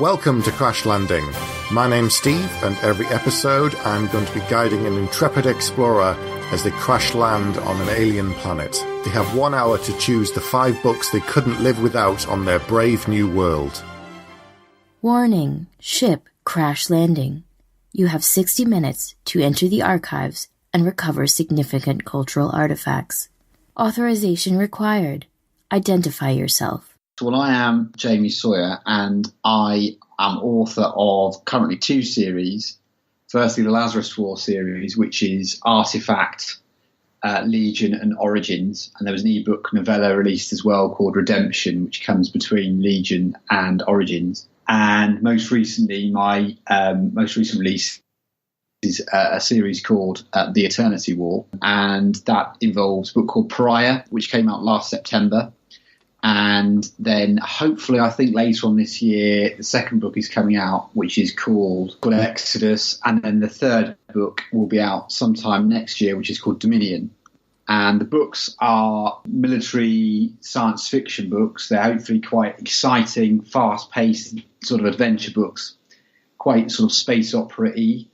Welcome to Crash Landing. My name's Steve, and every episode I'm going to be guiding an intrepid explorer as they crash land on an alien planet. They have 1 hour to choose the 5 books they couldn't live without on their brave new world. Warning, ship crash landing. You have 60 minutes to enter the archives and recover significant cultural artifacts. Authorization required. Identify yourself. Well, I am Jamie Sawyer, and I am author of currently 2 series. Firstly, the Lazarus War series, which is Artifact, Legion and Origins. And there was an ebook novella released as well called Redemption, which comes between Legion and Origins. And most recently, my most recent release is a series called The Eternity War. And that involves a book called Pariah, which came out last September. And then hopefully, I think later on this year, the second book is coming out, which is called Exodus. And then the third book will be out sometime next year, which is called Dominion. And the books are military science fiction books. They're hopefully quite exciting, fast-paced sort of adventure books, quite sort of space opera-y.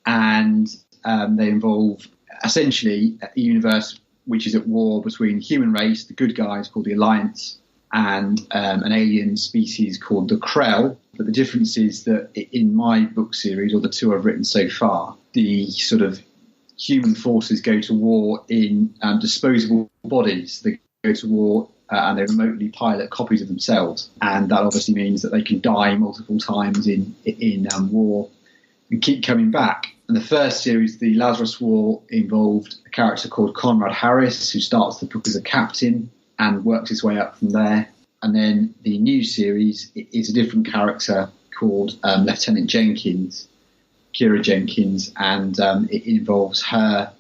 And they involve essentially a universe which is at war between the human race, the good guys called the Alliance, and an alien species called the Krell. But the difference is that in my book series, or the 2 I've written so far, the sort of human forces go to war in disposable bodies. They go to war and they remotely pilot copies of themselves. And that obviously means that they can die multiple times in war and keep coming back. And the first series, the Lazarus War, involved a character called Conrad Harris, who starts the book as a captain and works his way up from there. And then the new series is a different character called Lieutenant Jenkins, Kira Jenkins, and it involves her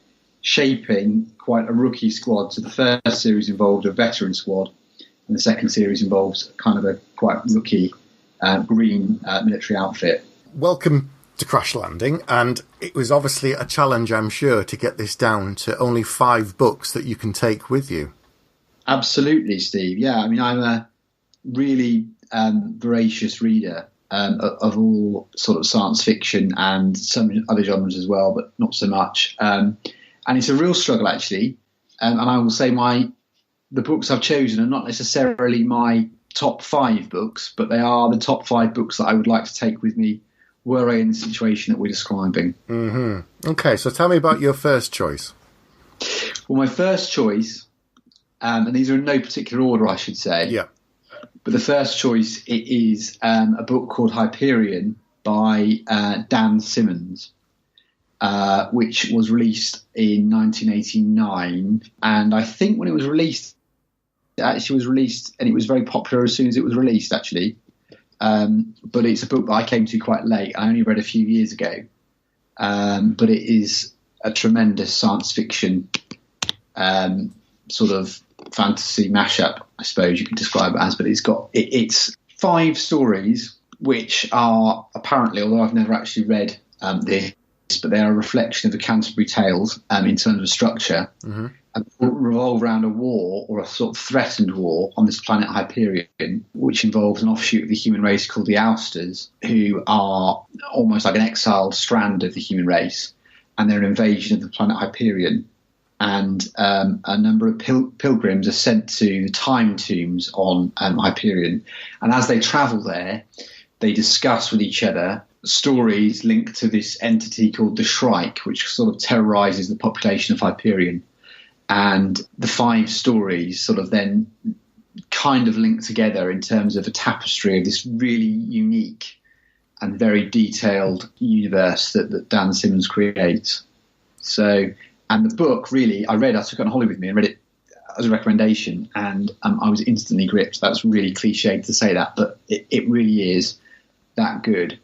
shaping quite a rookie squad. So the first series involved a veteran squad, and the second series involves kind of a quite rookie green military outfit. Welcome to Crash Landing, and it was obviously a challenge, I'm sure, to get this down to only 5 books that you can take with you. Absolutely, Steve. Yeah, I mean, I'm a really voracious reader of all sort of science fiction and some other genres as well, but not so much. And it's a real struggle, actually. And I will say the books I've chosen are not necessarily my top 5 books, but they are the top 5 books that I would like to take with me were I in the situation that we're describing. Mm-hmm. Okay, so tell me about your first choice. Well, my first choice, and these are in no particular order, I should say. Yeah. But the first choice is a book called Hyperion by Dan Simmons, which was released in 1989. And I think when it was released, it actually was released, and it was very popular as soon as it was released, actually. But it's a book that I came to quite late. I only read a few years ago. But it is a tremendous science fiction sort of fantasy mashup, I suppose you could describe it as. But it's 5 stories which are apparently, although I've never actually read this, but they are a reflection of the Canterbury Tales in terms of structure. Mm-hmm. And revolve around a war, or a sort of threatened war, on this planet Hyperion, which involves an offshoot of the human race called the Ousters, who are almost like an exiled strand of the human race, and they're an invasion of the planet Hyperion. And a number of pilgrims are sent to the time tombs on Hyperion, and as they travel there, they discuss with each other stories linked to this entity called the Shrike, which sort of terrorizes the population of Hyperion. And the 5 stories sort of then kind of link together in terms of a tapestry of this really unique and very detailed universe that Dan Simmons creates. So, and the book, really, I took it on holiday with me and read it as a recommendation, and I was instantly gripped. That's really cliched to say that, but it really is that good.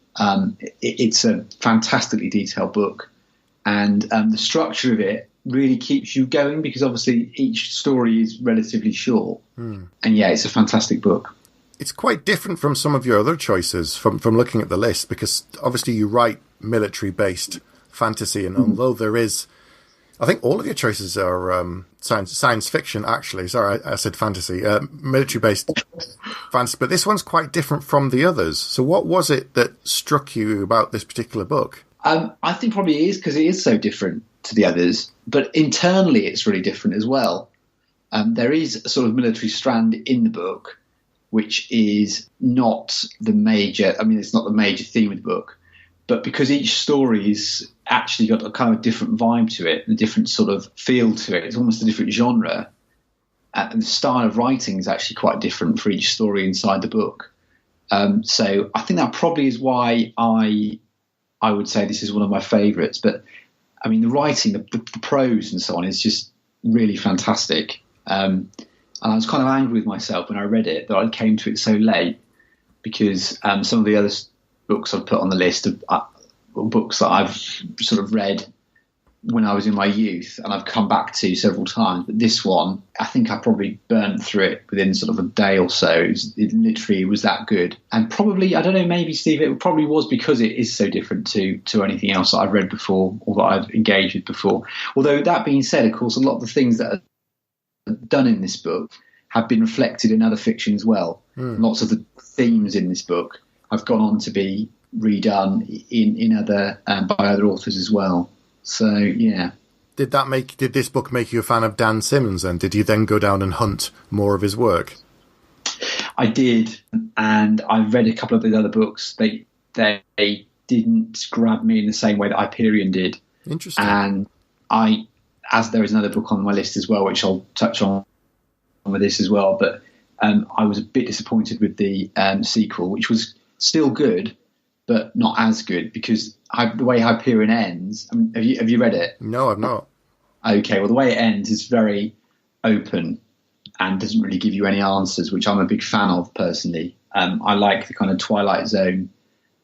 It's a fantastically detailed book, and the structure of it really keeps you going, because obviously each story is relatively short. And yeah, it's a fantastic book. It's quite different from some of your other choices from looking at the list, because obviously you write military-based fantasy, and although there is I think all of your choices are science fiction, actually. Sorry, I said fantasy. Military-based fantasy. But this one's quite different from the others. So what was it that struck you about this particular book? I think probably it is because it is so different to the others. But internally, it's really different as well. There is a sort of military strand in the book, which is not the major... I mean, it's not the major theme of the book. But because each story's actually got a kind of different vibe to it, a different sort of feel to it, it's almost a different genre. And the style of writing is actually quite different for each story inside the book. So I think that probably is why I would say this is one of my favourites. But, I mean, the writing, the prose and so on is just really fantastic. And I was kind of angry with myself when I read it that I came to it so late because some of the other books I've put on the list of books that I've sort of read when I was in my youth and I've come back to several times. But this one, I think I probably burnt through it within sort of a day or so. It literally was that good. And probably, I don't know, maybe, Steve, it probably was because it is so different to anything else that I've read before or that I've engaged with before. Although that being said, of course, a lot of the things that are done in this book have been reflected in other fiction as well. Lots of the themes in this book have gone on to be redone in other by other authors as well. So yeah. Did this book make you a fan of Dan Simmons? And did you then go down and hunt more of his work? I did, and I've read a couple of his other books. They didn't grab me in the same way that Hyperion did. Interesting. And as there is another book on my list as well, which I'll touch on with this as well. But I was a bit disappointed with the sequel, which was still good, but not as good because the way Hyperion ends. I mean, have you read it? No, I've not. Okay, well, the way it ends is very open and doesn't really give you any answers, which I'm a big fan of personally. I like the kind of Twilight Zone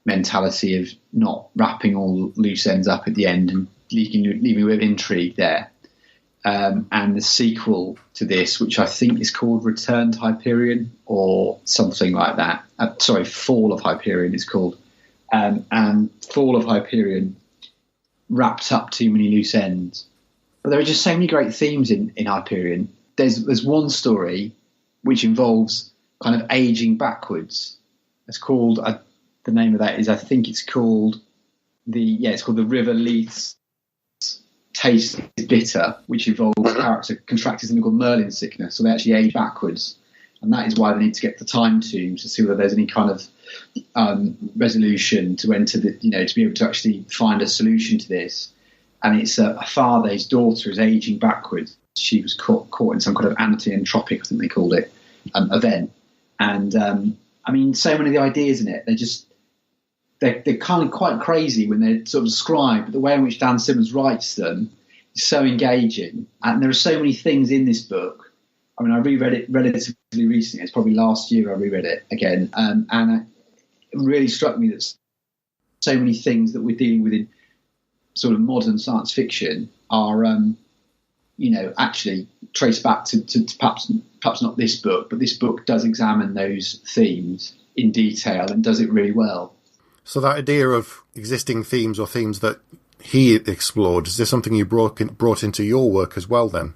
mentality of not wrapping all loose ends up at the end and leaving with intrigue there. And the sequel to this, which I think is called Return to Hyperion or something like that. Fall of Hyperion is called. And Fall of Hyperion wrapped up too many loose ends. But there are just so many great themes in Hyperion. There's one story which involves kind of aging backwards. It's called, the name of that is, I think it's called it's called The River Leith's Taste is Bitter, which involves a character contracting something called Merlin sickness, so they actually age backwards, and that is why they need to get the time tombs to see whether there's any kind of resolution to enter the, to be able to actually find a solution to this. And it's a father, his daughter is aging backwards. She was caught in some kind of anti-entropic, I think they called it, event. And I mean, so many of the ideas in it, they're kind of quite crazy when they're sort of described, but the way in which Dan Simmons writes them is so engaging. And there are so many things in this book. I mean, I reread it relatively recently. It's probably last year I reread it again. And it really struck me that so many things that we're dealing with in sort of modern science fiction are, actually traced back to perhaps not this book, but this book does examine those themes in detail and does it really well. So that idea of existing themes or themes that he explored, is this something you brought into your work as well then?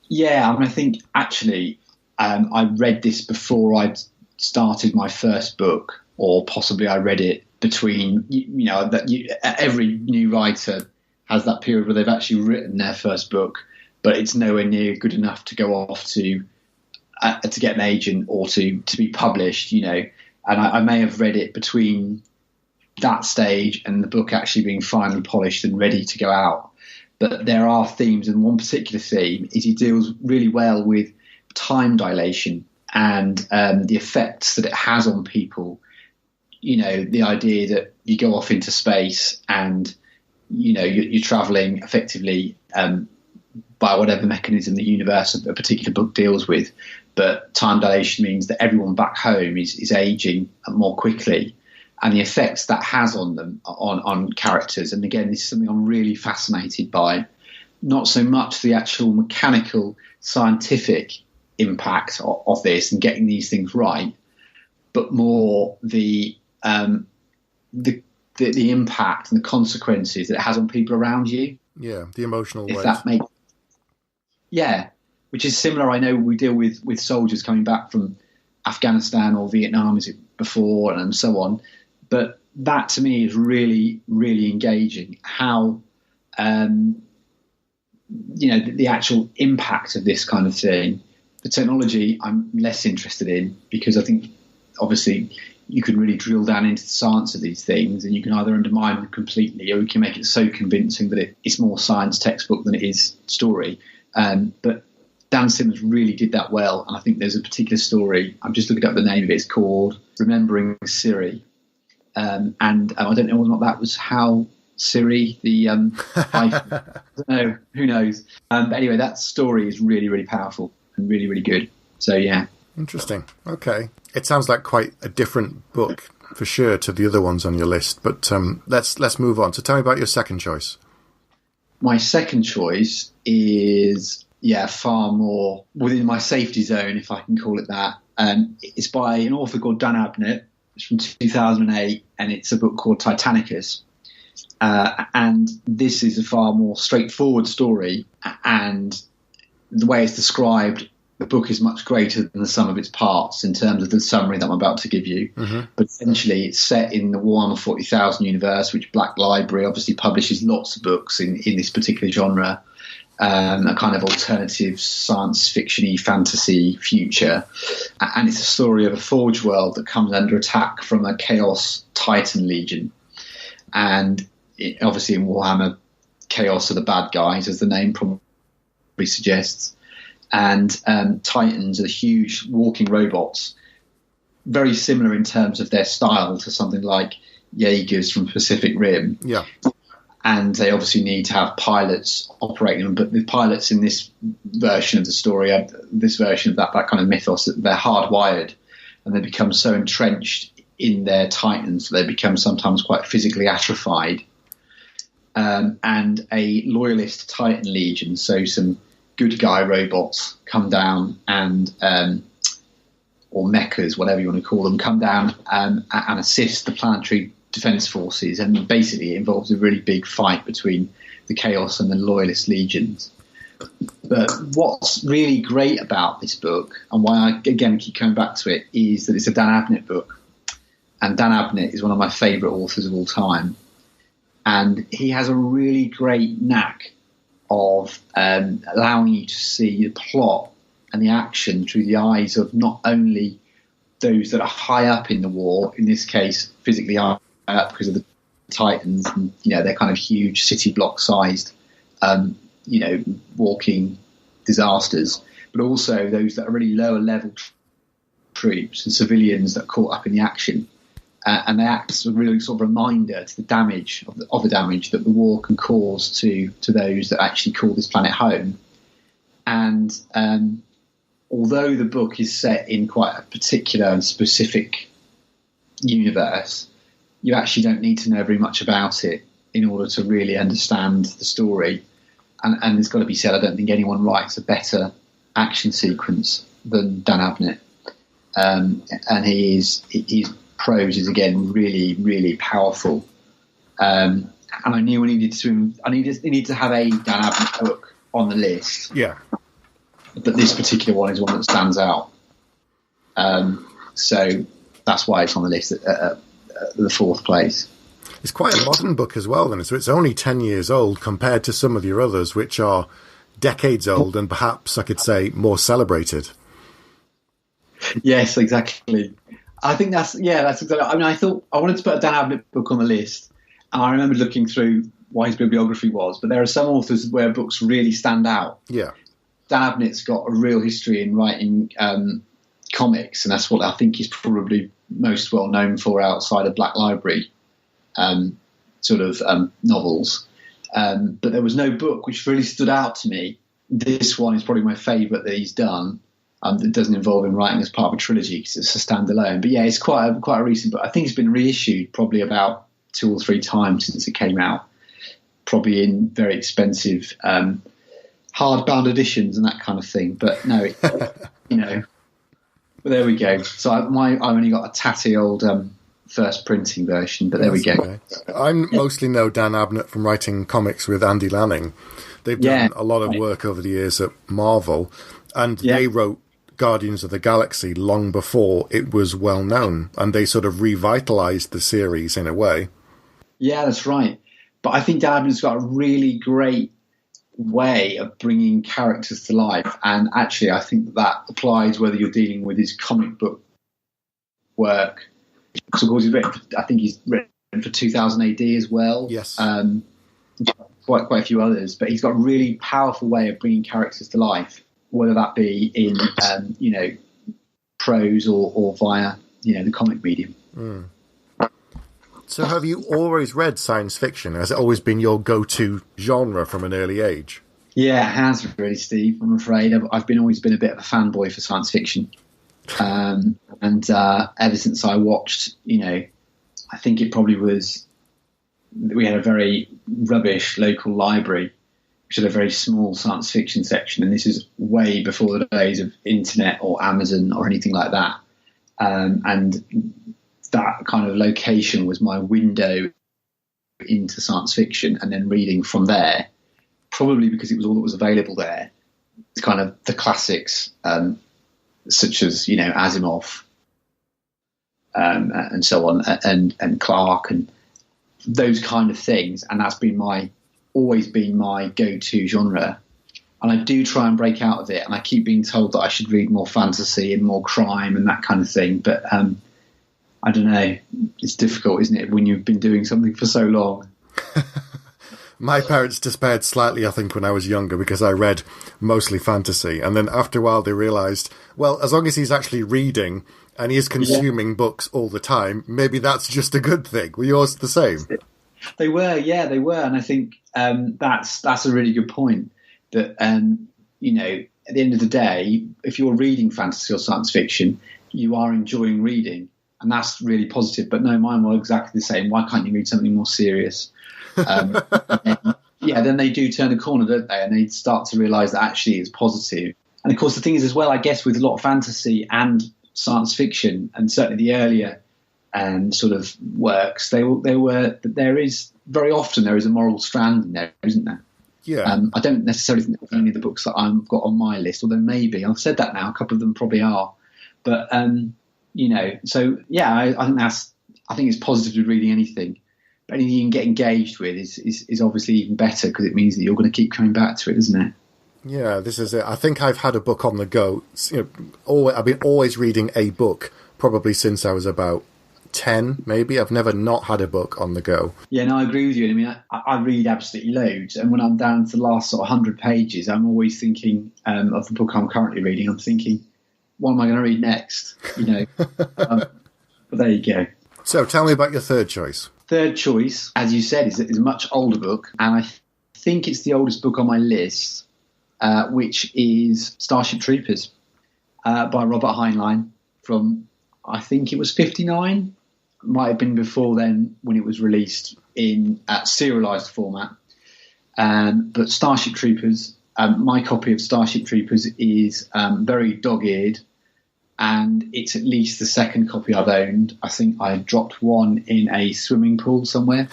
Yeah, I mean, I think actually I read this before I'd started my first book, or possibly I read it between, every new writer has that period where they've actually written their first book, but it's nowhere near good enough to go off to get an agent or to be published, And I may have read it between that stage and the book actually being finally polished and ready to go out. But there are themes, and one particular theme is he deals really well with time dilation and the effects that it has on people. The idea that you go off into space and, you're travelling effectively by whatever mechanism the universe of a particular book deals with. But time dilation means that everyone back home is aging more quickly, and the effects that has on them, on characters. And again, this is something I'm really fascinated by. Not so much the actual mechanical, scientific impact of this and getting these things right, but more the impact and the consequences that it has on people around you. Yeah, the emotional if weight. that makes which is similar. I know we deal with soldiers coming back from Afghanistan or Vietnam, is it before, and so on. But that to me is really, really engaging. How the actual impact of this kind of thing. The technology I'm less interested in, because I think obviously you can really drill down into the science of these things, and you can either undermine them completely, or you can make it so convincing that it's more science textbook than it is story. But Dan Simmons really did that well, and I think there's a particular story, I'm just looking up the name of it, it's called Remembering Siri. And I don't know whether or not that was how Siri, the I don't know, who knows. But anyway, that story is really, really powerful and really, really good. So yeah. Interesting. Okay. It sounds like quite a different book for sure to the other ones on your list, but let's move on. So tell me about your second choice. My second choice is far more within my safety zone, if I can call it that. It's by an author called Dan Abnett. It's from 2008, and it's a book called Titanicus. And this is a far more straightforward story, and the way it's described, the book is much greater than the sum of its parts in terms of the summary that I'm about to give you. Mm-hmm. But essentially, it's set in the Warhammer 40,000 universe, which Black Library obviously publishes lots of books in this particular genre, a kind of alternative science fiction-y fantasy future. And it's a story of a forge world that comes under attack from a Chaos Titan Legion. And obviously in Warhammer, Chaos are the bad guys, as the name probably suggests. And Titans are huge walking robots, very similar in terms of their style to something like Jaegers from Pacific Rim. Yeah. And they obviously need to have pilots operating them. But the pilots in this version of the story, this version of that kind of mythos, they're hardwired, and they become so entrenched in their Titans that they become sometimes quite physically atrophied. And a loyalist Titan Legion, so some good guy robots come down and or mechas, whatever you want to call them, come down and assist the planetary defense forces, and basically it involves a really big fight between the Chaos and the Loyalist legions. But what's really great about this book, and why I again keep coming back to it, is that it's a Dan Abnett book, and Dan Abnett is one of my favourite authors of all time, and he has a really great knack of allowing you to see the plot and the action through the eyes of not only those that are high up in the war, in this case physically high up because of the Titans, and they're kind of huge city block sized walking disasters, but also those that are really lower level troops and civilians that are caught up in the action. And they act as a really sort of reminder to the damage of the damage that the war can cause to those that actually call this planet home. And although the book is set in quite a particular and specific universe, you actually don't need to know very much about it in order to really understand the story. And it's got to be said, I don't think anyone writes a better action sequence than Dan Abnett. And his prose is again really, really powerful. And I knew I needed to have a Dan Abnett book on the list. Yeah. But this particular one is one that stands out. So that's why it's on the list at the fourth place. It's quite a modern book as well, then. So it's only 10 years old compared to some of your others, which are decades old and perhaps, I could say, more celebrated. Yes, exactly. I think that's exactly. I mean, I thought I wanted to put a Dan Abnett book on the list, and I remember looking through what his bibliography was, but there are some authors where books really stand out. Yeah. Dan Abnett's got a real history in writing comics, and that's what I think he's probably most well known for outside of Black Library novels. But there was no book which really stood out to me. This one is probably my favourite that he's done. That doesn't involve him writing as part of a trilogy because it's a standalone. But yeah, it's quite a recent book. I think it's been reissued probably about 2 or 3 times since it came out, probably in very expensive hardbound editions and that kind of thing. But no, but there we go. So I've only got a tatty old first printing version, but there we go. Okay. I mostly know Dan Abnett from writing comics with Andy Lanning. They've done a lot of work over the years at Marvel, and they wrote Guardians of the Galaxy long before it was well known, and they sort of revitalized the series in a way. Yeah, that's right. But I think Dan Abnett's got a really great way of bringing characters to life, and actually I think that applies whether you're dealing with his comic book work. Because of course I think he's written for 2000 AD as well. Yes. Quite a few others, but he's got a really powerful way of bringing characters to life, whether that be in prose or via the comic medium. So have you always read science fiction? Has it always been your go-to genre from an early age? Yeah, it has really, Steve. I'm afraid I've always been a bit of a fanboy for science fiction, and ever since I watched, I think it probably was. We had a very rubbish local library, which had a very small science fiction section, and this is way before the days of internet or Amazon or anything like that. And that kind of location was my window into science fiction, and then reading from there, probably because it was all that was available there. It's kind of the classics, such as Asimov, and so on, and Clarke, and those kind of things. And that's been always been my go-to genre. And I do try and break out of it, and I keep being told that I should read more fantasy and more crime and that kind of thing. But I don't know. It's difficult, isn't it, when you've been doing something for so long? My parents despaired slightly, I think, when I was younger, because I read mostly fantasy. And then after a while they realised, well, as long as he's actually reading and he is consuming books all the time, maybe that's just a good thing. Were yours the same? They were. And I think that's a really good point. That, at the end of the day, if you're reading fantasy or science fiction, you are enjoying reading. And that's really positive. But no, mine were exactly the same. Why can't you read something more serious? Then they do turn a corner, don't they? And they start to realise that actually it's positive. And of course, the thing is as well, I guess, with a lot of fantasy and science fiction, and certainly the earlier sort of works, there is very often there is a moral strand in there, isn't there? Yeah. I don't necessarily think that any of the books that I've got on my list, although maybe I've said that now, a couple of them probably are, but so yeah, I think it's positive to reading anything. But anything you can get engaged with is obviously even better, because it means that you're going to keep coming back to it, isn't it? Yeah, this is it. I think I've had a book on the go. I've been always reading a book, probably since I was about 10, maybe. I've never not had a book on the go. Yeah, no, I agree with you. I mean, I read absolutely loads, and when I'm down to the last sort of 100 pages, I'm always thinking of the book I'm currently reading. I'm thinking, what am I going to read next? But there you go. So tell me about your third choice. Third choice, as you said, is a much older book, and I think it's the oldest book on my list, which is Starship Troopers by Robert Heinlein from, I think it was 59. Might have been before then when it was released in serialised format. But Starship Troopers, my copy of Starship Troopers is very dog-eared, and it's at least the second copy I've owned. I think I dropped one in a swimming pool somewhere.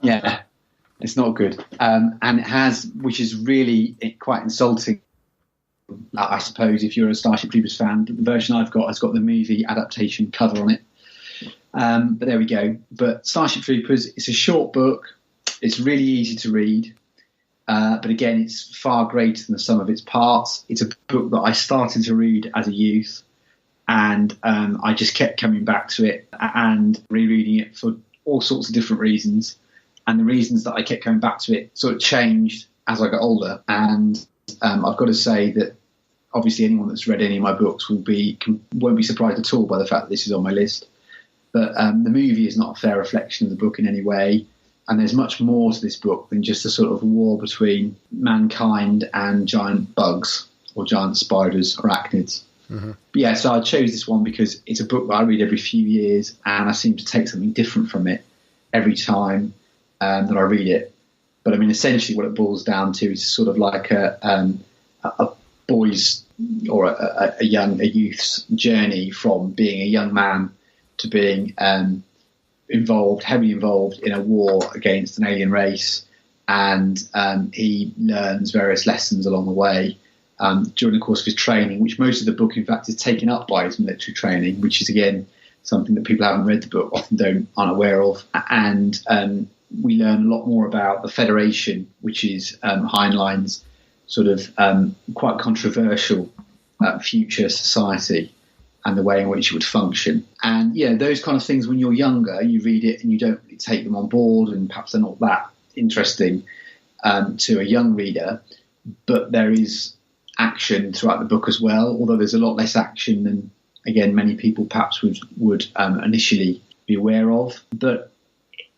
Yeah, it's not good. And it has, which is really quite insulting, I suppose, if you're a Starship Troopers fan. The version I've got has got the movie adaptation cover on it. But there we go. But Starship Troopers, it's a short book. It's really easy to read. But again, it's far greater than the sum of its parts. It's a book that I started to read as a youth, and I just kept coming back to it and rereading it for all sorts of different reasons. And the reasons that I kept coming back to it sort of changed as I got older. And I've got to say that obviously anyone that's read any of my books won't be surprised at all by the fact that this is on my list. But the movie is not a fair reflection of the book in any way. And there's much more to this book than just a sort of war between mankind and giant bugs or giant spiders, arachnids. Mm-hmm. But yeah, so I chose this one because it's a book that I read every few years, and I seem to take something different from it every time that I read it. But I mean, essentially what it boils down to is sort of like a boy's or a youth's journey from being a young man to being heavily involved in a war against an alien race, and he learns various lessons along the way during the course of his training, which most of the book, in fact, is taken up by his military training, which is, again, something that people who haven't read the book often aren't aware of. And we learn a lot more about the Federation, which is Heinlein's sort of quite controversial future society and the way in which it would function. And, those kind of things, when you're younger, you read it and you don't really take them on board, and perhaps they're not that interesting to a young reader. But there is action throughout the book as well, although there's a lot less action than, again, many people perhaps would initially be aware of. But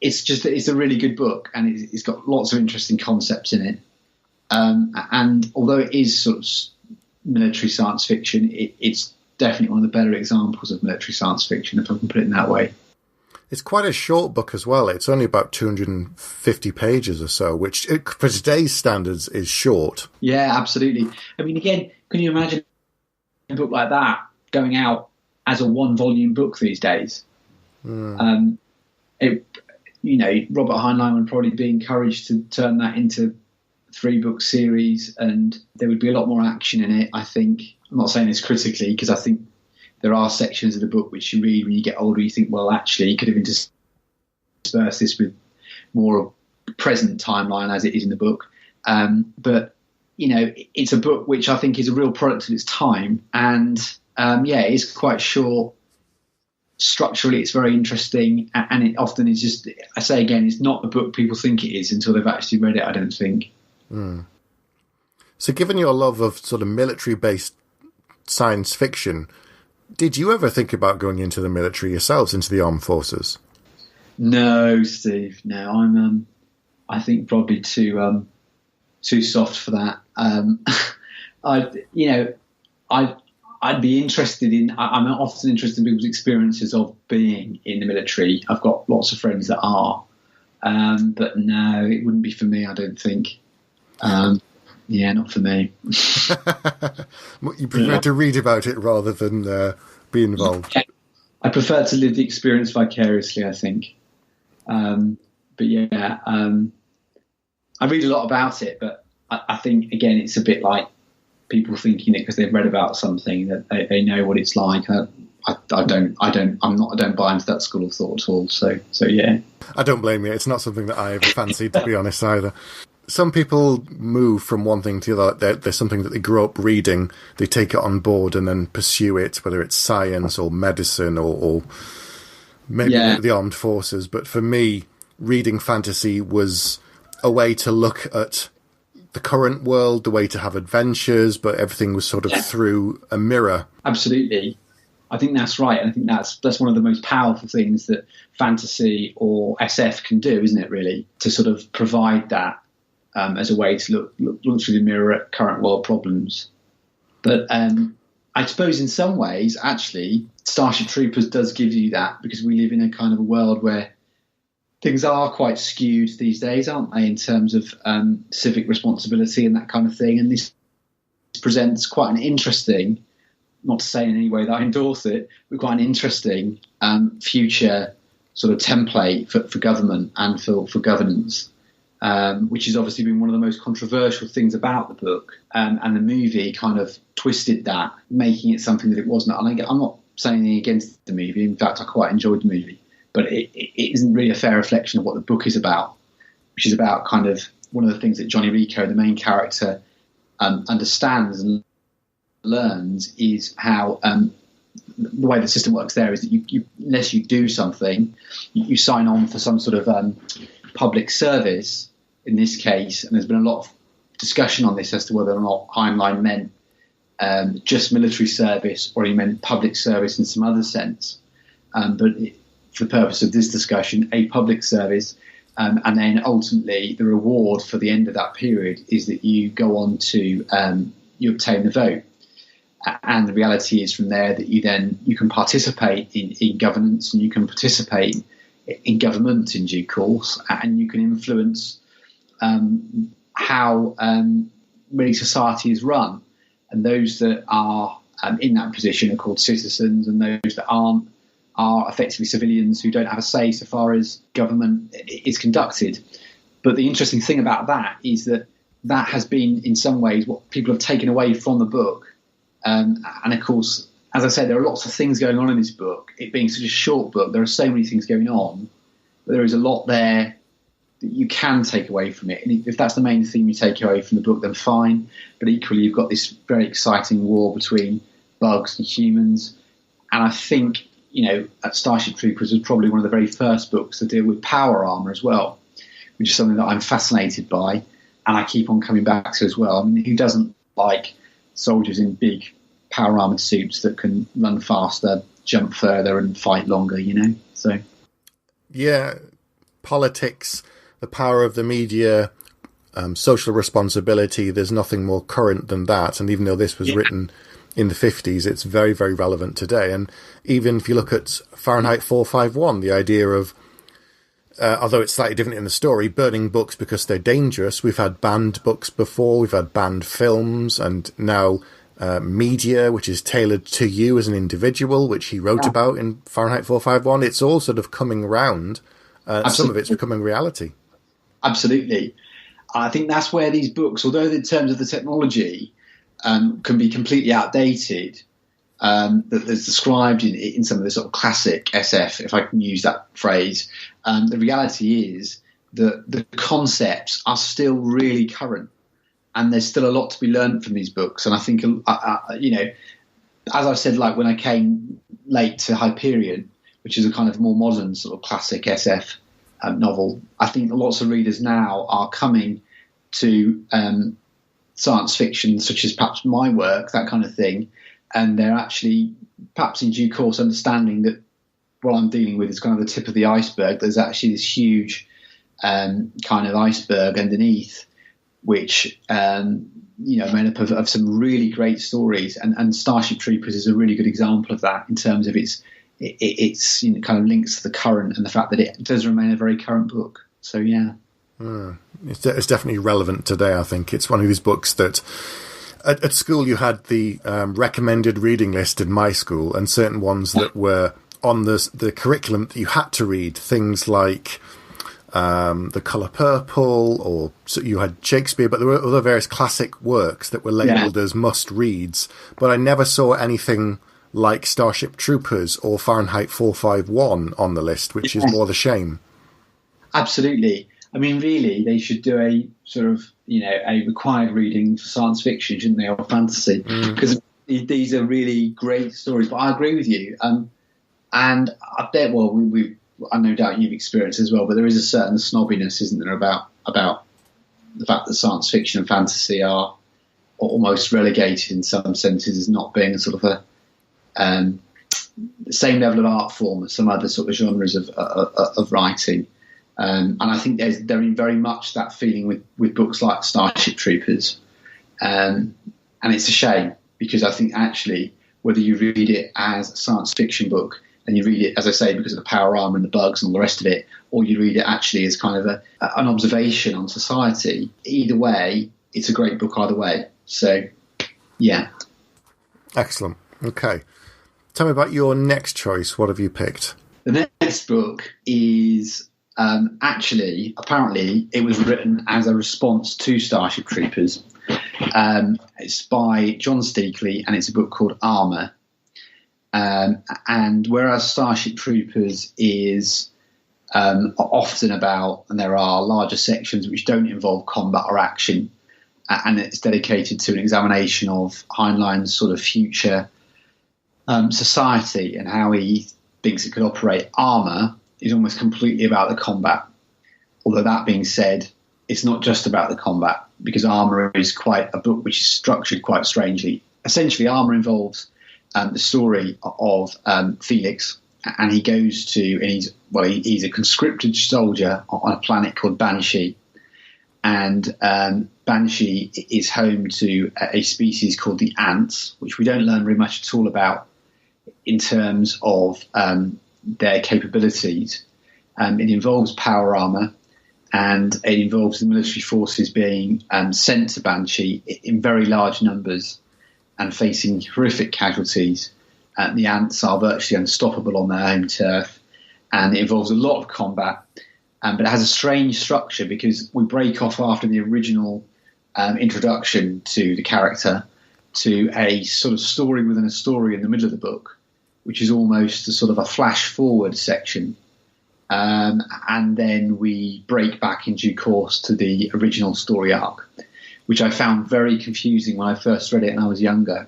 it's a really good book, and it's got lots of interesting concepts in it. And although it is sort of military science fiction, it's definitely one of the better examples of military science fiction, if I can put it in that way. It's quite a short book as well. It's only about 250 pages or so, which for today's standards is short. Yeah, absolutely. I mean, again, can you imagine a book like that going out as a one-volume book these days? Robert Heinlein would probably be encouraged to turn that into 3-book series, and there would be a lot more action in it, I think. I'm not saying this critically, because I think there are sections of the book which you read when you get older, you think, well, actually, you could have interspersed this with more present timeline as it is in the book. But, it's a book which I think is a real product of its time. And, it's quite short. Structurally, it's very interesting. And it often is just, I say again, it's not the book people think it is until they've actually read it, I don't think. So given your love of sort of military-based science fiction, did you ever think about going into the military yourselves, into the armed forces? No, Steve. No, I'm. I think probably too soft for that. I'd be interested in. I'm often interested in people's experiences of being in the military. I've got lots of friends that are, but no, it wouldn't be for me, I don't think. Not for me. You prefer to read about it rather than be involved? Yeah. I prefer to live the experience vicariously, I think. I read a lot about it, but I think, again, it's a bit like people thinking it because they've read about something that they know what it's like. I don't buy into that school of thought at all. So yeah. I don't blame you. It's not something that I ever fancied, to be honest, either. Some people move from one thing to the other. There's something that they grow up reading, they take it on board and then pursue it, whether it's science or medicine or maybe the armed forces. But for me, reading fantasy was a way to look at the current world, the way to have adventures, but everything was sort of through a mirror. Absolutely. I think that's right. And I think that's one of the most powerful things that fantasy or SF can do, isn't it, really? To sort of provide that as a way to look through the mirror at current world problems. But I suppose in some ways, actually, Starship Troopers does give you that, because we live in a kind of a world where things are quite skewed these days, aren't they, in terms of civic responsibility and that kind of thing. And this presents quite an interesting, not to say in any way that I endorse it, but quite an interesting future sort of template for government and for governance. Which has obviously been one of the most controversial things about the book. And the movie kind of twisted that, making it something that it wasn't. And I'm not saying anything against the movie. In fact, I quite enjoyed the movie. But it isn't really a fair reflection of what the book is about, which is about kind of one of the things that Johnny Rico, the main character, understands and learns is how the way the system works there is that you unless you do something, you sign on for some sort of public service. In this case, and there's been a lot of discussion on this as to whether or not Heinlein meant just military service or he meant public service in some other sense. But for the purpose of this discussion, a public service, and then ultimately the reward for the end of that period is that you go on to you obtain the vote. And the reality is from there that you can participate in governance, and you can participate in government in due course, and you can influence how really society is run. And those that are in that position are called citizens, and those that aren't are effectively civilians who don't have a say so far as government is conducted. But the interesting thing about that is that has been, in some ways, what people have taken away from the book. And of course, as I said, there are lots of things going on in this book. It being such a short book, there are so many things going on, but there is a lot there that you can take away from it. And if that's the main thing you take away from the book, then fine. But equally, you've got this very exciting war between bugs and humans. And I think, Starship Troopers was probably one of the very first books to deal with power armor as well, which is something that I'm fascinated by and I keep on coming back to as well. I mean, who doesn't like soldiers in big power armored suits that can run faster, jump further and fight longer, So yeah, politics, the power of the media, social responsibility, there's nothing more current than that. And even though this was written in the 50s, it's very, very relevant today. And even if you look at Fahrenheit 451, the idea of, although it's slightly different in the story, burning books because they're dangerous. We've had banned books before, we've had banned films, and now media, which is tailored to you as an individual, which he wrote about in Fahrenheit 451. It's all sort of coming around. Some of it's becoming reality. Absolutely. I think that's where these books, although in terms of the technology, can be completely outdated, that's described in some of the sort of classic SF, if I can use that phrase. The reality is that the concepts are still really current, and there's still a lot to be learned from these books. And I think, as I've said, like when I came late to Hyperion, which is a kind of more modern sort of classic SF novel, I think lots of readers now are coming to science fiction, such as perhaps my work, that kind of thing, and they're actually perhaps in due course understanding that what I'm dealing with is kind of the tip of the iceberg. There's actually this huge kind of iceberg underneath, which made up of some really great stories, and Starship Troopers is a really good example of that in terms of its kind of links to the current and the fact that it does remain a very current book. So yeah. It's definitely relevant today, I think. It's one of these books that at school you had the recommended reading list in my school, and certain ones that were on the curriculum that you had to read, things like The Colour Purple, or so you had Shakespeare, but there were other various classic works that were labelled as must-reads, but I never saw anything like Starship Troopers or Fahrenheit 451 on the list, which is more the shame. Absolutely. I mean, really, they should do a sort of, a required reading for science fiction, shouldn't they, or fantasy? Because these are really great stories. But I agree with you. And I bet, I no doubt you've experienced as well, but there is a certain snobbiness, isn't there, about the fact that science fiction and fantasy are almost relegated in some senses as not being a sort of the same level of art form as some other sort of genres of writing. And I think there's very much that feeling with books like Starship Troopers. And it's a shame, because I think actually whether you read it as a science fiction book and you read it, as I say, because of the power armor and the bugs and all the rest of it, or you read it actually as kind of an observation on society, either way, it's a great book either way. So, yeah. Excellent. Okay. Tell me about your next choice. What have you picked? The next book is... apparently, it was written as a response to Starship Troopers. It's by John Steakley, and it's a book called Armour. And whereas Starship Troopers is often about, and there are larger sections which don't involve combat or action, and it's dedicated to an examination of Heinlein's sort of future society and how he thinks it could operate. Armour is almost completely about the combat. Although that being said, it's not just about the combat, because Armour is quite a book which is structured quite strangely. Essentially, Armour involves the story of Felix, and he goes to, and he's a conscripted soldier on a planet called Banshee, and Banshee is home to a species called the ants, which we don't learn very much at all about in terms of their capabilities. It involves power armor, and it involves the military forces being sent to Banshee in very large numbers and facing horrific casualties the ants are virtually unstoppable on their home turf, and it involves a lot of combat. But it has a strange structure because we break off after the original introduction to the character to a sort of story within a story in the middle of the book, which is almost a sort of a flash forward section. And then we break back in due course to the original story arc, which I found very confusing when I first read it and I was younger.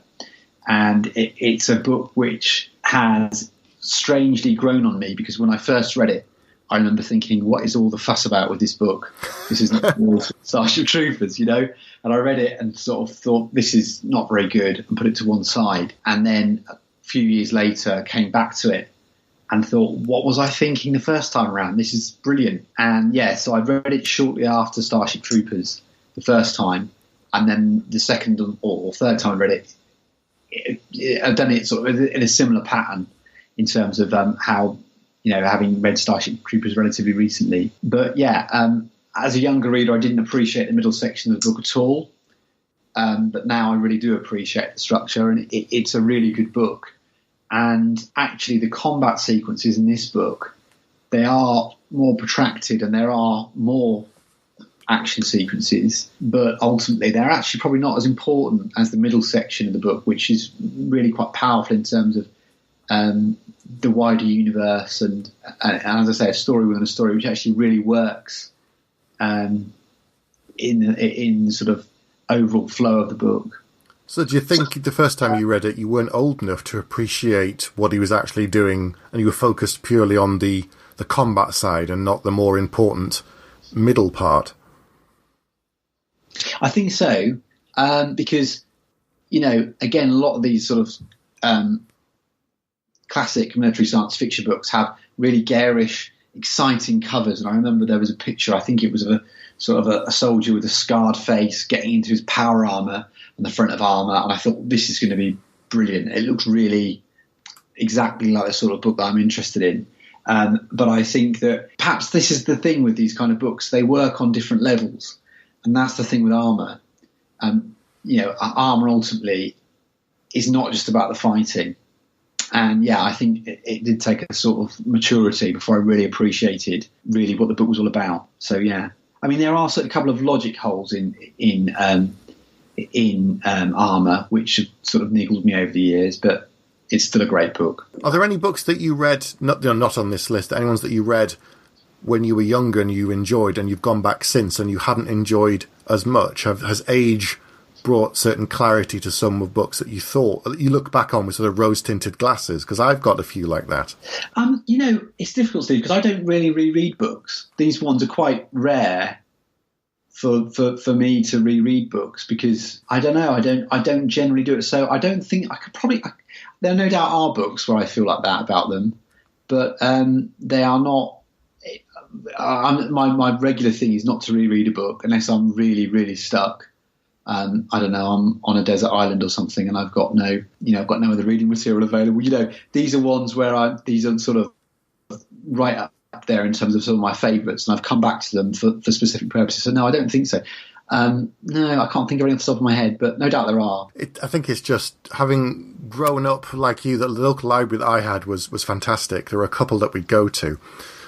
And it's a book which has strangely grown on me, because when I first read it, I remember thinking, what is all the fuss about with this book? This is not Starship Troopers, you know? And I read it and sort of thought, this is not very good, and put it to one side. And then a few years later, came back to it and thought, what was I thinking the first time around? This is brilliant. And yeah, so I read it shortly after Starship Troopers the first time. And then the second or third time I read it, I've done it sort of in a similar pattern in terms of how, you know, having read Starship Troopers relatively recently. But yeah, as a younger reader, I didn't appreciate the middle section of the book at all. But now I really do appreciate the structure, and it's a really good book. And actually, the combat sequences in this book, they are more protracted and there are more action sequences, but ultimately they're actually probably not as important as the middle section of the book, which is really quite powerful in terms of the wider universe and as I say, a story within a story, which actually really works in the sort of overall flow of the book. So do you think the first time you read it, you weren't old enough to appreciate what he was actually doing, and you were focused purely on the combat side and not the more important middle part? I think so, because, you know, again, a lot of these sort of classic military science fiction books have really garish, exciting covers. And I remember there was a picture, I think it was of a sort of a soldier with a scarred face getting into his power armour on the front of armour, and I thought, this is going to be brilliant. It looks really exactly like the sort of book that I'm interested in. But I think that perhaps this is the thing with these kind of books. They work on different levels, and that's the thing with armour. You know, armour ultimately is not just about the fighting. And yeah, I think it did take a sort of maturity before I really appreciated really what the book was all about. So yeah, I mean, there are a couple of logic holes in armour which have sort of niggled me over the years, but it's still a great book. Are there any books that you read, not on this list, any ones that you read when you were younger and you enjoyed and you've gone back since and you hadn't enjoyed as much? Has age brought certain clarity to some of books that you thought, you look back on with sort of rose-tinted glasses? Because I've got a few like that. You know, it's difficult, Steve, because I don't really reread books. These ones are quite rare for me to reread books, because I don't know, I don't generally do it. So I don't think I could probably. There no doubt are books where I feel like that about them, but they are not. My regular thing is not to reread a book unless I'm really, really stuck. I don't know, I'm on a desert island or something, and I've got no other reading material available. You know, these are ones where these are sort of right up there in terms of some of my favourites, and I've come back to them for specific purposes. So no, I don't think so. No, I can't think of any off the top of my head, but no doubt there are. I think it's just having grown up like you, the local library that I had was fantastic. There were a couple that we'd go to,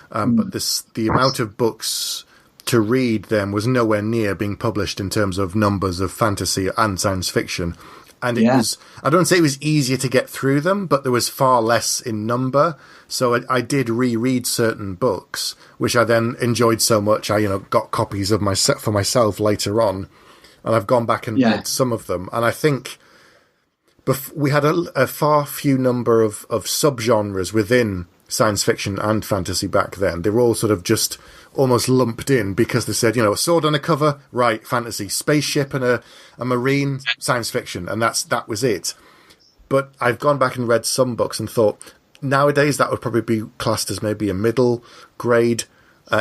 but the amount of books to read then was nowhere near being published in terms of numbers of fantasy and science fiction. And it was, I don't say it was easier to get through them, but there was far less in number. So I did reread certain books, which I then enjoyed so much. I, got copies of for myself later on, and I've gone back and read some of them. And I think we had a far few number of subgenres within science fiction and fantasy back then. They were all sort of just almost lumped in because they said, a sword on a cover, right, fantasy, spaceship and a marine, science fiction, and that was it. But I've gone back and read some books and thought, nowadays that would probably be classed as maybe a middle grade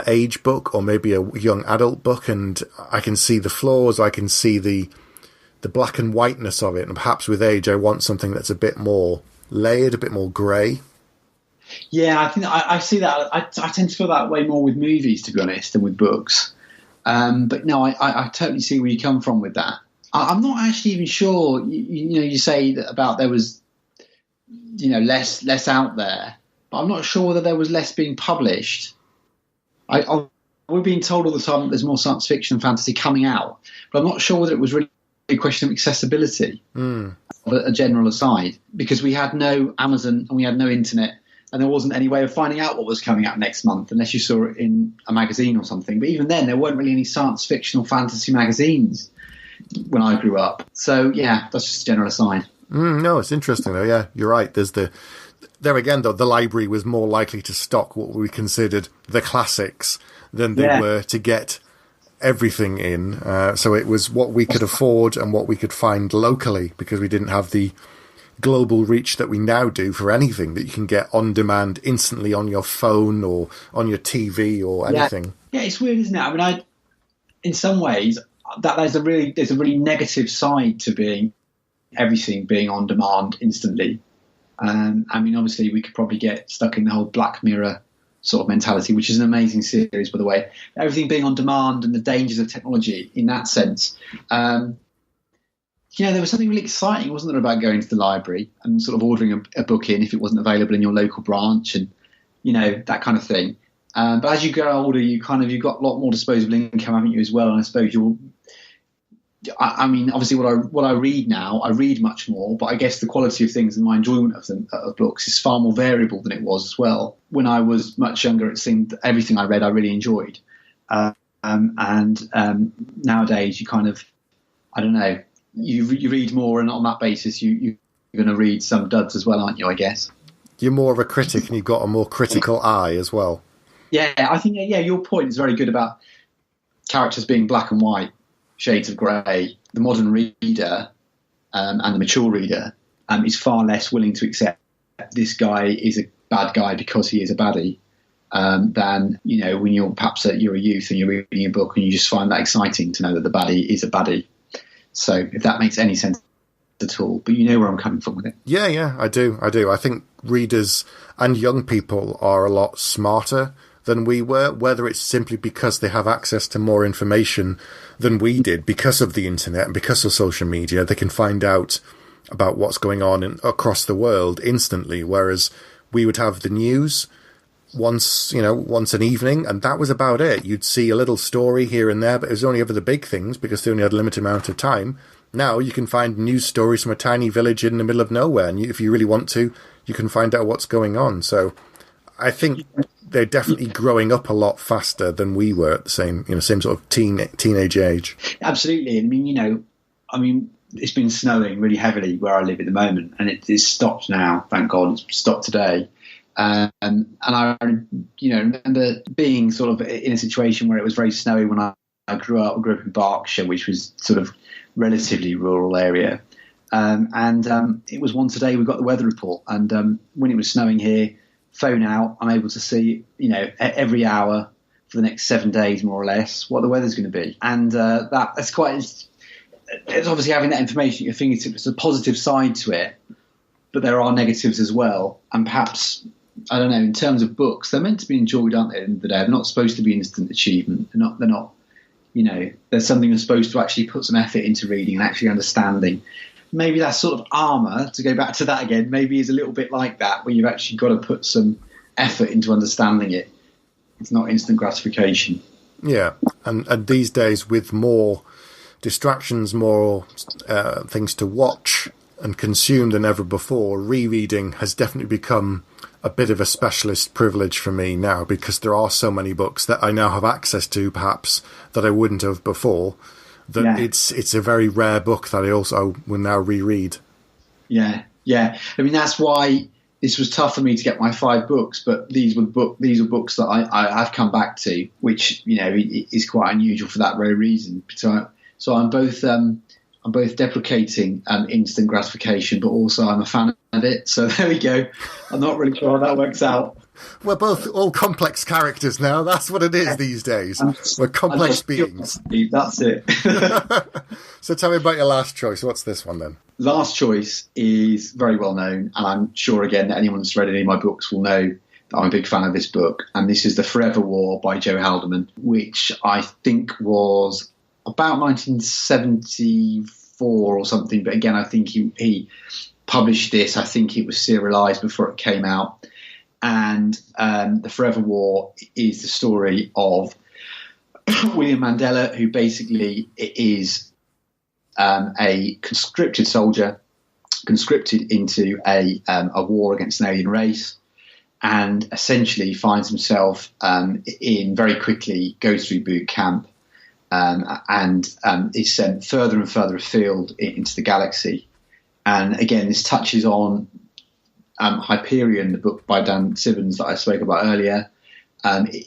age book or maybe a young adult book, and I can see the flaws, I can see the black and whiteness of it, and perhaps with age I want something that's a bit more layered, a bit more grey. Yeah, I think I see that. I tend to feel that way more with movies, to be honest, than with books. But no, I totally see where you come from with that. I'm not actually even sure. You say that about there was, less out there. But I'm not sure whether there was less being published. We're being told all the time that there's more science fiction and fantasy coming out, but I'm not sure whether it was really a question of accessibility, a general aside, because we had no Amazon and we had no internet, and there wasn't any way of finding out what was coming out next month unless you saw it in a magazine or something. But even then, there weren't really any science fiction or fantasy magazines when I grew up. So, yeah, that's just a general aside. No, it's interesting, though. Yeah, you're right. There again, though, the library was more likely to stock what we considered the classics than they were to get everything in. So it was what we could afford and what we could find locally, because we didn't have the global reach that we now do for anything that you can get on demand instantly on your phone or on your TV or anything. Yeah, it's weird, isn't it? I mean, in some ways, there's a really negative side to everything being on demand instantly. I mean, obviously, we could probably get stuck in the whole Black Mirror sort of mentality, which is an amazing series, by the way. Everything being on demand and the dangers of technology in that sense. There was something really exciting, wasn't there, about going to the library and sort of ordering a book in if it wasn't available in your local branch, and that kind of thing. But as you grow older, you've got a lot more disposable income, haven't you, as well? And I suppose I mean, obviously, what I read now, I read much more, but I guess the quality of things and my enjoyment of books is far more variable than it was as well. When I was much younger, it seemed that everything I read I really enjoyed, and nowadays you kind of, I don't know, you read more, and on that basis you're going to read some duds as well, aren't you? I guess you're more of a critic, and you've got a more critical eye as well. Yeah, I think your point is very good about characters being black and white, shades of grey. The modern reader and the mature reader is far less willing to accept this guy is a bad guy because he is a baddie than when you're a youth and you're reading a book and you just find that exciting to know that the baddie is a baddie. So if that makes any sense at all, but you know where I'm coming from with it. Yeah, I do. I think readers and young people are a lot smarter than we were, whether it's simply because they have access to more information than we did because of the internet and because of social media. They can find out about what's going on across the world instantly, whereas we would have the news once an evening, and that was about it. You'd see a little story here and there, but it was only ever the big things because they only had a limited amount of time. Now you can find news stories from a tiny village in the middle of nowhere, and if you really want to, you can find out what's going on. So I think they're definitely growing up a lot faster than we were at the same sort of teenage age. Absolutely. I mean, it's been snowing really heavily where I live at the moment, and it is stopped now. Thank God, it's stopped today. And I, remember being sort of in a situation where it was very snowy when I grew up. I grew up in Berkshire, which was sort of relatively rural area. And it was once a day we got the weather report. And when it was snowing here, phone out, I'm able to see, every hour for the next 7 days, more or less, what the weather's going to be. And that's it's obviously having that information at your fingertips. It's a positive side to it, but there are negatives as well. And perhaps, I don't know, in terms of books, they're meant to be enjoyed, aren't they, at the end of the day? They're not supposed to be instant achievement. They're not, there's something that's supposed to actually put some effort into reading and actually understanding. Maybe that sort of armour, to go back to that again, maybe is a little bit like that, where you've actually got to put some effort into understanding it. It's not instant gratification. Yeah, and these days with more distractions, more things to watch and consume than ever before, rereading has definitely become a bit of a specialist privilege for me now, because there are so many books that I now have access to, perhaps, that I wouldn't have before. It's a very rare book that I also will now reread. Yeah. I mean, that's why this was tough for me to get my 5 books, but these were books that I've come back to, which is quite unusual for that very reason. So I'm both deprecating instant gratification, but also I'm a fan of it. So there we go. I'm not really sure how that works out. We're both all complex characters now. That's what it is these days. We're complex beings. That's it. So tell me about your last choice. What's this one then? Last choice is very well known, and I'm sure, again, that anyone that's read any of my books will know that I'm a big fan of this book. And this is The Forever War by Joe Haldeman, which I think was about 1974 or something. But again, I think he published this. I think it was serialized before it came out. And The Forever War is the story of William Mandela, who basically is a conscripted soldier, conscripted into a war against an alien race, and essentially finds himself very quickly goes through boot camp and is sent further and further afield into the galaxy. And again, this touches on Hyperion, the book by Dan Simmons that I spoke about earlier,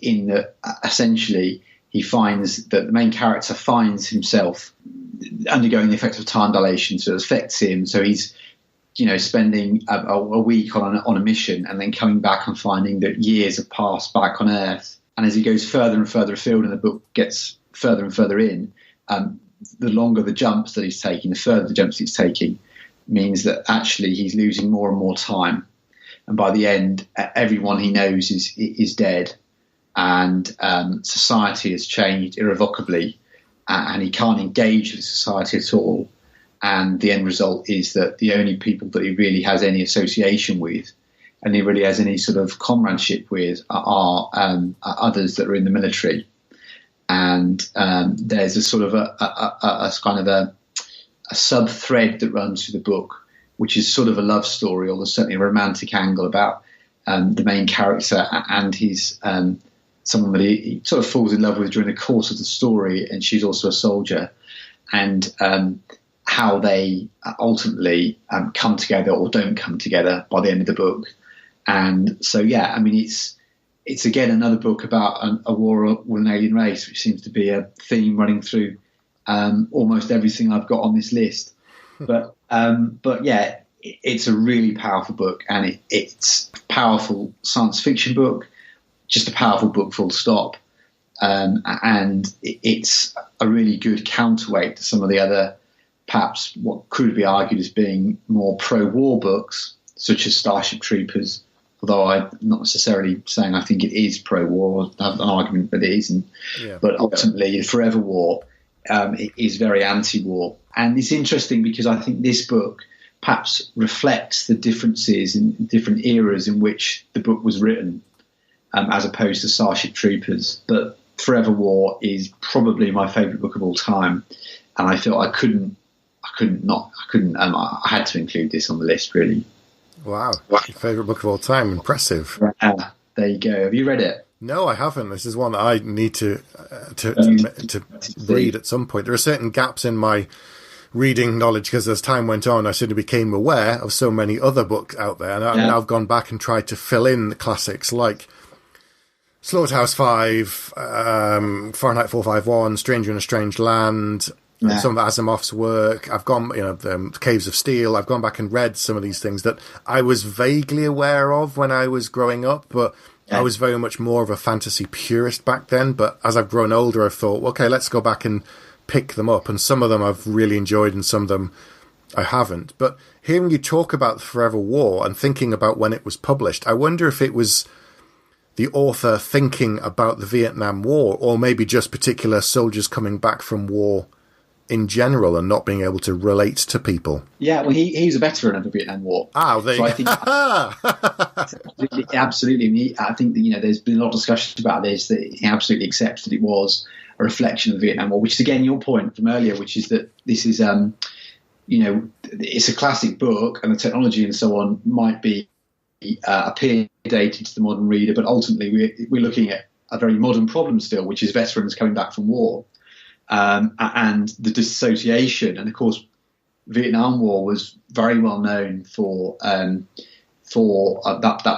in that essentially he finds that the main character finds himself undergoing the effects of time dilation, so it affects him. So he's, spending a week on a mission and then coming back and finding that years have passed back on Earth. And as he goes further and further afield and the book gets further and further in, the longer the jumps that he's taking, the further the jumps he's taking, means that actually he's losing more and more time. And by the end, everyone he knows is dead. And society has changed irrevocably, and he can't engage with society at all. And the end result is that the only people that he really has any association with, and he really has any sort of comradeship with, are others that are in the military. And there's a sort of a kind of a sub-thread that runs through the book, which is sort of a love story, or there's certainly a romantic angle about the main character and his someone that he sort of falls in love with during the course of the story, and she's also a soldier, and how they ultimately come together or don't come together by the end of the book. And so, yeah, I mean, it's again another book about a war with an alien race, which seems to be a theme running through almost everything I've got on this list. But yeah, it's a really powerful book, and it's a powerful science fiction book, just a powerful book full stop. And it's a really good counterweight to some of the other, perhaps what could be argued as being more pro-war books, such as Starship Troopers, although I'm not necessarily saying I think it is pro-war. I have an argument that it isn't. Yeah. But ultimately, The Forever War it is very anti-war. And it's interesting because I think this book perhaps reflects the differences in different eras in which the book was written, as opposed to Starship Troopers. But Forever War is probably my favourite book of all time, and I felt I had to include this on the list, really. Wow. Your favourite book of all time. Impressive. There you go. Have you read it? No, I haven't. This is one that I need to read at some point. There are certain gaps in my reading knowledge because as time went on, I suddenly became aware of so many other books out there. And I've gone back and tried to fill in the classics like Slaughterhouse 5, Fahrenheit 451, Stranger in a Strange Land, some of Asimov's work. I've gone, the Caves of Steel. I've gone back and read some of these things that I was vaguely aware of when I was growing up, but I was very much more of a fantasy purist back then. But as I've grown older, I've thought, okay, let's go back and pick them up. And some of them I've really enjoyed and some of them I haven't. But hearing you talk about the Forever War and thinking about when it was published, I wonder if it was the author thinking about the Vietnam War, or maybe just particular soldiers coming back from war in general and not being able to relate to people. Yeah, well, he's a veteran of the Vietnam War. So I think absolutely. I think that, there's been a lot of discussion about this, that he absolutely accepts that it was a reflection of the Vietnam War, which is again your point from earlier, which is that this is it's a classic book, and the technology and so on might be appear dated to the modern reader, but ultimately we're looking at a very modern problem still, which is veterans coming back from war. And the dissociation, and of course, Vietnam War was very well known for that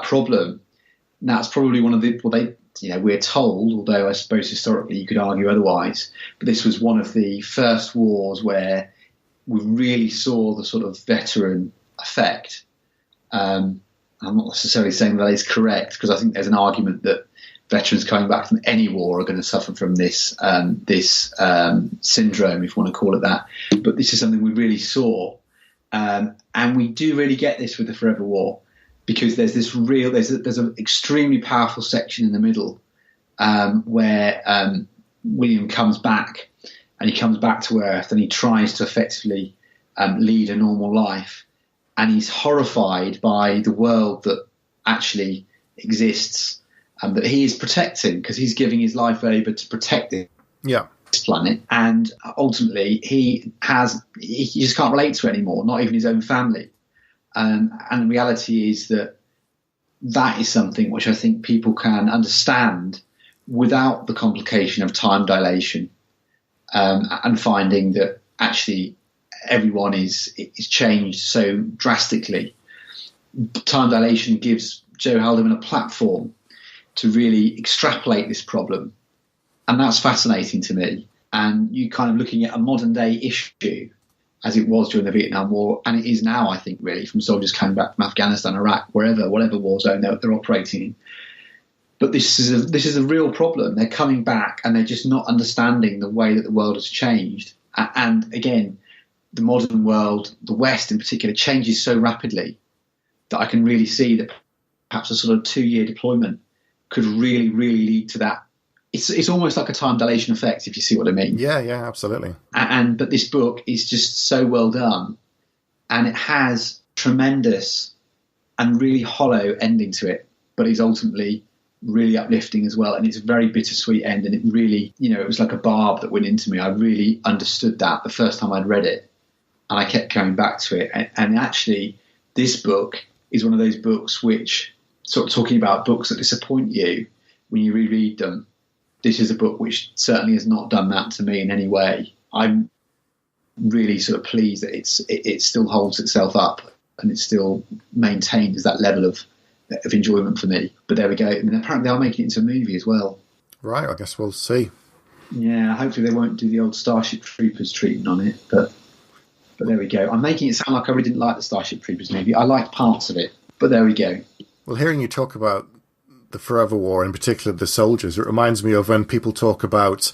problem. And that's probably one of the we're told, although I suppose historically you could argue otherwise, but this was one of the first wars where we really saw the sort of veteran effect. I'm not necessarily saying that is correct, because I think there's an argument that veterans coming back from any war are going to suffer from this syndrome, if you want to call it that. But this is something we really saw, and we do really get this with the Forever War, because there's an extremely powerful section in the middle where William comes back, and he comes back to Earth, and he tries to effectively lead a normal life, and he's horrified by the world that actually exists and that he is protecting, because he's giving his life over to protect this planet. And ultimately, he just can't relate to it anymore, not even his own family. And the reality is that is something which I think people can understand without the complication of time dilation, and finding that actually everyone is changed so drastically. Time dilation gives Joe Haldeman a platform to really extrapolate this problem, and that's fascinating to me. And you kind of looking at a modern day issue as it was during the Vietnam War, and it is now, I think, really, from soldiers coming back from Afghanistan, Iraq, whatever war zone they're operating in. But this is a real problem. They're coming back and they're just not understanding the way that the world has changed. And again, the modern world, the West in particular, changes so rapidly that I can really see that perhaps a sort of 2-year deployment could really, really lead to that. It's almost like a time dilation effect, if you see what I mean. Yeah, absolutely. But this book is just so well done, and it has tremendous and really hollow ending to it, but is ultimately really uplifting as well. And it's a very bittersweet end, and it really, it was like a barb that went into me. I really understood that the first time I'd read it, and I kept coming back to it. And actually, this book is one of those books which, sort of talking about books that disappoint you when you reread them, this is a book which certainly has not done that to me in any way. I'm really sort of pleased that it still holds itself up and it still maintains that level of enjoyment for me. But there we go. I mean, apparently they are making it into a movie as well. Right, I guess we'll see. Yeah, hopefully they won't do the old Starship Troopers treatment on it, but there we go. I'm making it sound like I really didn't like the Starship Troopers movie. I liked parts of it, but there we go. Well, hearing you talk about the Forever War, in particular the soldiers, it reminds me of when people talk about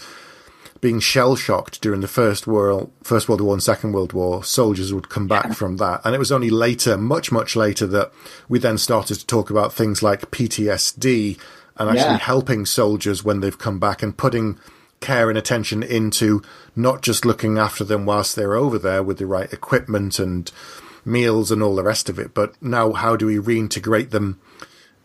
being shell-shocked during the First World War and Second World War. Soldiers would come back from that. And it was only later, much, much later, that we then started to talk about things like PTSD and actually helping soldiers when they've come back and putting care and attention into not just looking after them whilst they're over there with the right equipment and meals and all the rest of it, but now how do we reintegrate them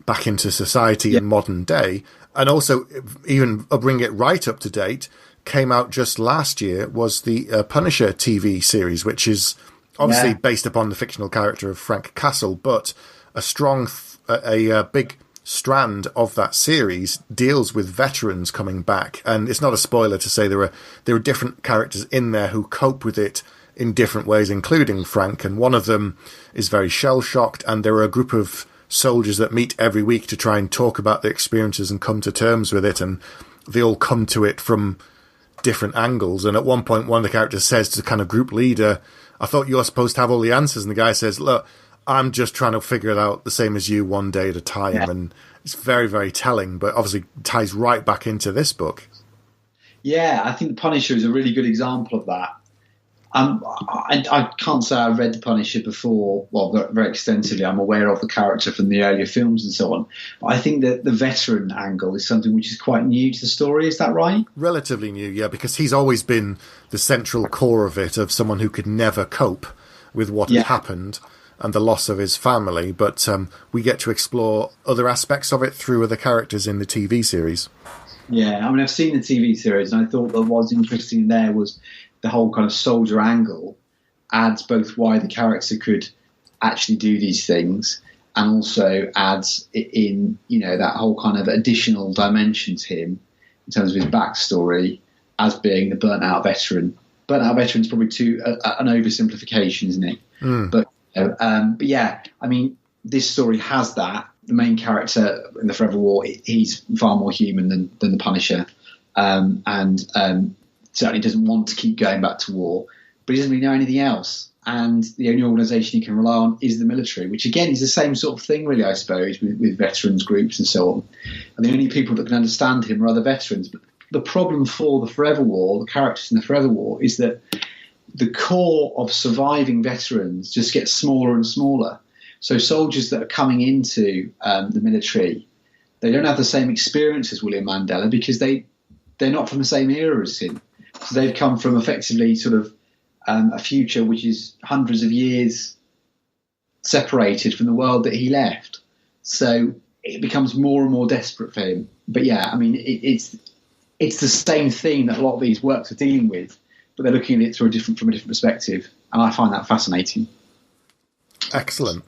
back into society in modern day? And also even bring it right up to date, came out just last year, was the Punisher TV series, which is obviously based upon the fictional character of Frank Castle, but a big strand of that series deals with veterans coming back. And it's not a spoiler to say there are different characters in there who cope with it in different ways, including Frank, and one of them is very shell-shocked, and there are a group of soldiers that meet every week to try and talk about their experiences and come to terms with it, and they all come to it from different angles. And at one point, one of the characters says to the kind of group leader, I thought you're supposed to have all the answers, and the guy says, look, I'm just trying to figure it out the same as you, one day at a time. And it's very, very telling, but obviously ties right back into this book. Yeah, I think The Punisher is a really good example of that. I can't say I've read The Punisher before, well, very extensively. I'm aware of the character from the earlier films and so on. But I think that the veteran angle is something which is quite new to the story. Is that right? Relatively new, yeah, because he's always been the central core of it, of someone who could never cope with what had happened and the loss of his family. But we get to explore other aspects of it through other characters in the TV series. Yeah, I mean, I've seen the TV series, and I thought what was interesting there was the whole kind of soldier angle adds both why the character could actually do these things, and also adds in, that whole kind of additional dimension to him in terms of his backstory as being the burnt out veteran. Burnt out veteran is probably an oversimplification, isn't it? But yeah, I mean, this story has that. The main character in the Forever War, he's far more human than the Punisher, and certainly doesn't want to keep going back to war, but he doesn't really know anything else. And the only organisation he can rely on is the military, which again is the same sort of thing, really, I suppose, with veterans groups and so on. And the only people that can understand him are other veterans. But the problem for the Forever War, the characters in the Forever War, is that the core of surviving veterans just gets smaller and smaller. So soldiers that are coming into the military, they don't have the same experience as William Mandela because they're not from the same era as him. So they've come from effectively sort of a future which is hundreds of years separated from the world that he left. So it becomes more and more desperate for him. But yeah, I mean, it's the same thing that a lot of these works are dealing with, but they're looking at it from a different perspective, and I find that fascinating. Excellent.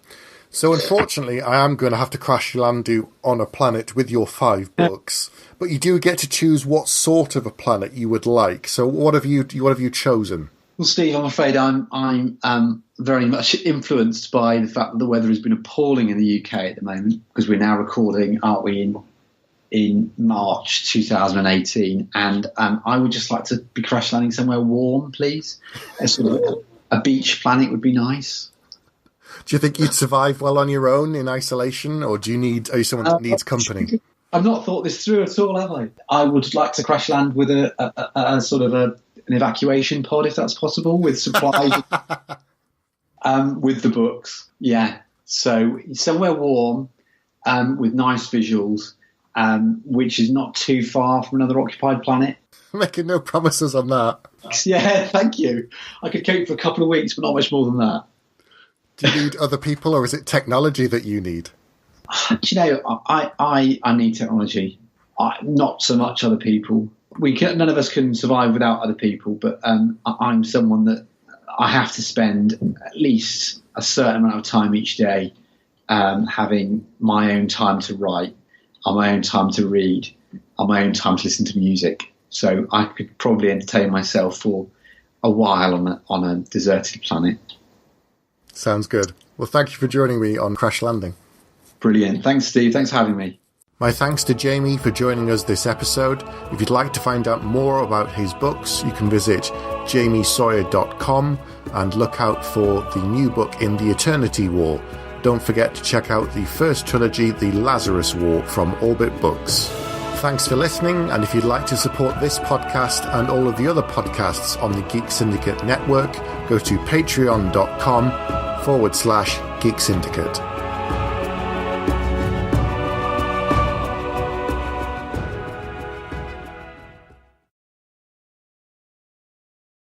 So unfortunately, I am going to have to crash land you on a planet with your 5 books, but you do get to choose what sort of a planet you would like. So what have you chosen? Well, Steve, I'm afraid I'm very much influenced by the fact that the weather has been appalling in the UK at the moment, because we're now recording, aren't we, in March 2018, and I would just like to be crash landing somewhere warm, please. A beach planet would be nice. Do you think you'd survive well on your own in isolation, or are you someone that needs company? I've not thought this through at all, have I? I would like to crash land with a sort of an evacuation pod, if that's possible, with supplies, with the books. Yeah, so somewhere warm, with nice visuals, which is not too far from another occupied planet. Making no promises on that. Yeah, thank you. I could cope for a couple of weeks, but not much more than that. Do you need other people, or is it technology that you need? Do you know, I need technology, not so much other people. None of us can survive without other people, but I'm someone that I have to spend at least a certain amount of time each day having my own time to write, on my own time to read, on my own time to listen to music. So I could probably entertain myself for a while on a deserted planet. Sounds good. Well, thank you for joining me on Crash Landing. Brilliant. Thanks, Steve. Thanks for having me. My thanks to Jamie for joining us this episode. If you'd like to find out more about his books, you can visit jamiesawyer.com and look out for the new book In the Eternity War. Don't forget to check out the first trilogy, The Lazarus War, from Orbit Books. Thanks for listening, and if you'd like to support this podcast and all of the other podcasts on the Geek Syndicate network, go to patreon.com/Geek Syndicate.